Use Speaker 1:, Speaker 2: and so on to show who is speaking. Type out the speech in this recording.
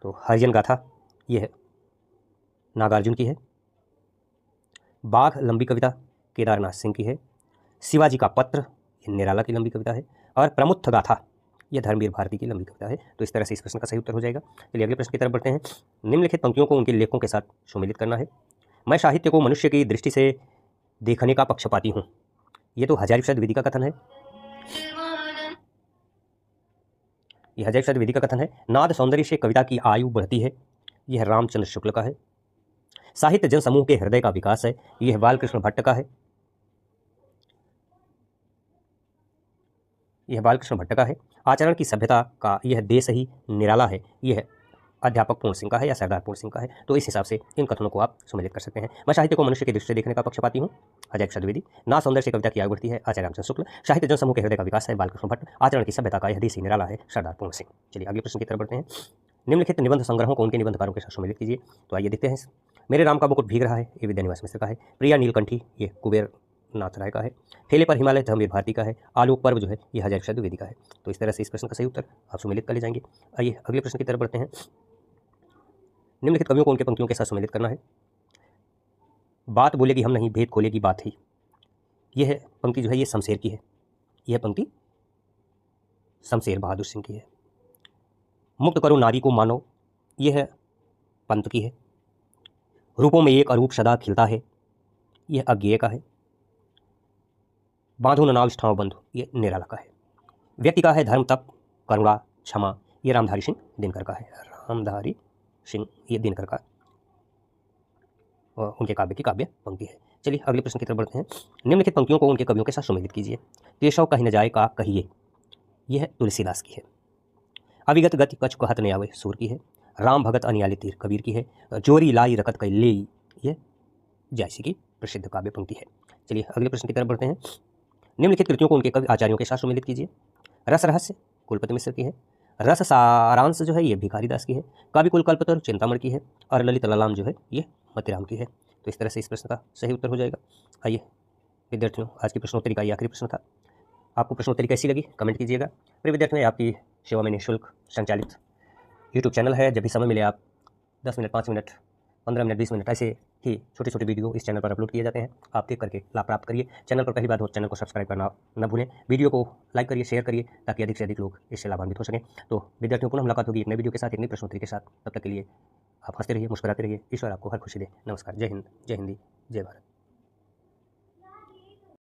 Speaker 1: तो हरिजन गाथा ये है नागार्जुन की है। बाघ लंबी कविता केदारनाथ सिंह की है। शिवाजी का पत्र ये निराला की लंबी कविता है। और प्रमुथ गाथा यह धर्मवीर भारती की लंबी कविता है। तो इस तरह से इस प्रश्न का सही उत्तर हो जाएगा। चलिए अगले प्रश्न की तरफ बढ़ते हैं। निम्नलिखित पंक्तियों को उनके लेखों के साथ सुमेलित करना है। मैं साहित्य को मनुष्य की दृष्टि से देखने का पक्षपाती हूँ। ये तो हजारीप्रसाद द्विवेदी का कथन है। यह हजारीप्रसाद द्विवेदी का कथन है। नाद सौंदर्य से कविता की आयु बढ़ती है। यह रामचंद्र शुक्ल का है। साहित्य जन समूह के हृदय का विकास है। यह बालकृष्ण भट्ट का है। यह बालकृष्ण भट्ट का है। आचरण की सभ्यता का यह देश ही निराला है। यह अध्यापक पूर्ण सिंह का है या सरदार पूर्ण सिंह का है। तो इस हिसाब से इन कथनों को आप सम्मिलित कर सकते हैं। मैं साहित्य को मनुष्य की दृष्टि से देखने का पक्षपाती हूँ, हजारीप्रसाद द्विवेदी। ना सौंदर्य से कविता की आयु बढ़ती है, आचार्य रामचंद्र शुक्ल। साहित्य जन समूह के हृदय का विकास है, बालकृष्ण भट्ट। आचरण की सभ्यता का यह देश ही निराला है, सरदार पूर्ण सिंह। चलिए अगले प्रश्न की तरफ बढ़ते हैं। निम्नलिखित निबंध संग्रहों को उनके निबंधकारों के साथ सम्मिलित कीजिए। तो आइए देखते हैं। मेरे राम का मुकुट भीग रहा है, ये विद्यानिवास मिश्र का है। प्रिया नीलकंठी ये कुबेर नाथ राय का है। ठेले पर हिमालय धर्मवीर भारती का है। आलोक पर्व जो है ये हजारीप्रसाद द्विवेदी का है। तो इस तरह से इस प्रश्न का सही उत्तर आप सम्मिलित कर ले जाएंगे। आइए अगले प्रश्न की तरफ बढ़ते हैं। निम्नलिखित कवियों को उनके पंक्तियों के साथ सम्मिलित करना है। बात बोलेगी हम नहीं, भेद खोलेगी बात ही। यह पंक्ति जो है ये शमशेर की है। यह पंक्ति शमशेर बहादुर सिंह की है। मुक्त करो नारी को मानो, यह पंत की है। रूपों में एक अरूप सदा खिलता है, यह अज्ञेय का है। बांधो न नाव ठाव बंधु, ये निराला का है। व्यक्ति का है धर्म तप करुणा क्षमा, ये रामधारी सिंह दिनकर का है। रामधारी सिंह ये दिनकर का उनके काव्य की काव्य पंक्ति है। चलिए अगले प्रश्न की तरफ बढ़ते हैं। निम्नलिखित पंक्तियों को उनके कवियों के साथ सम्मिलित कीजिए। केशव कहीं न जाए का कहिए, यह तुलसीदास की है। अविगत गति कछ कहत न आवे, सूर की है। राम भगत अनियाली तीर, कबीर की है। जोरी लाई रकत कई ले, यह जायसी की प्रसिद्ध काव्य पंक्ति है। चलिए अगले प्रश्न की तरफ बढ़ते हैं। निम्नलिखित कृतियों को उनके कवि आचार्यों के साथ सम्मिलित कीजिए। रस रहस्य कुलपति मिश्र की है। रस सारांश जो है ये भिखारीदास की है। कवि कुल कल्पतरु चिंतामणि की है। और ललित ललाम जो है ये मतिराम की है। तो इस तरह से इस प्रश्न का सही उत्तर हो जाएगा। आइए विद्यार्थियों, आज की प्रश्नोत्तरी का ये आखिरी प्रश्न था। आपको प्रश्नोत्तरी कैसी लगी कमेंट कीजिएगा। फिर विद्यार्थियों, आपकी सेवा में निःशुल्क संचालित यूट्यूब चैनल है। जब भी समय मिले आप 10 मिनट 5 मिनट 15 मिनट 20 मिनट ऐसे ही छोटे छोटे वीडियो इस चैनल पर अपलोड किए जाते हैं। आप देख करके लाभ प्राप्त करिए। चैनल पर पहली बार हो चैनल को सब्सक्राइब करना न भूलें। वीडियो को लाइक करिए, शेयर करिए, ताकि अधिक से अधिक लोग इससे लाभान्वित हो सकें। तो विद्यार्थियों पुनः मुलाकात होगी एक नई वीडियो के साथ, एक नई प्रश्नोत्तरी के साथ। तब तक के लिए आप हंसते रहिए, मुस्कुराते रहिए। ईश्वर आपको हर खुशी दे। नमस्कार। जय हिंद, जय हिंदी, जय भारत।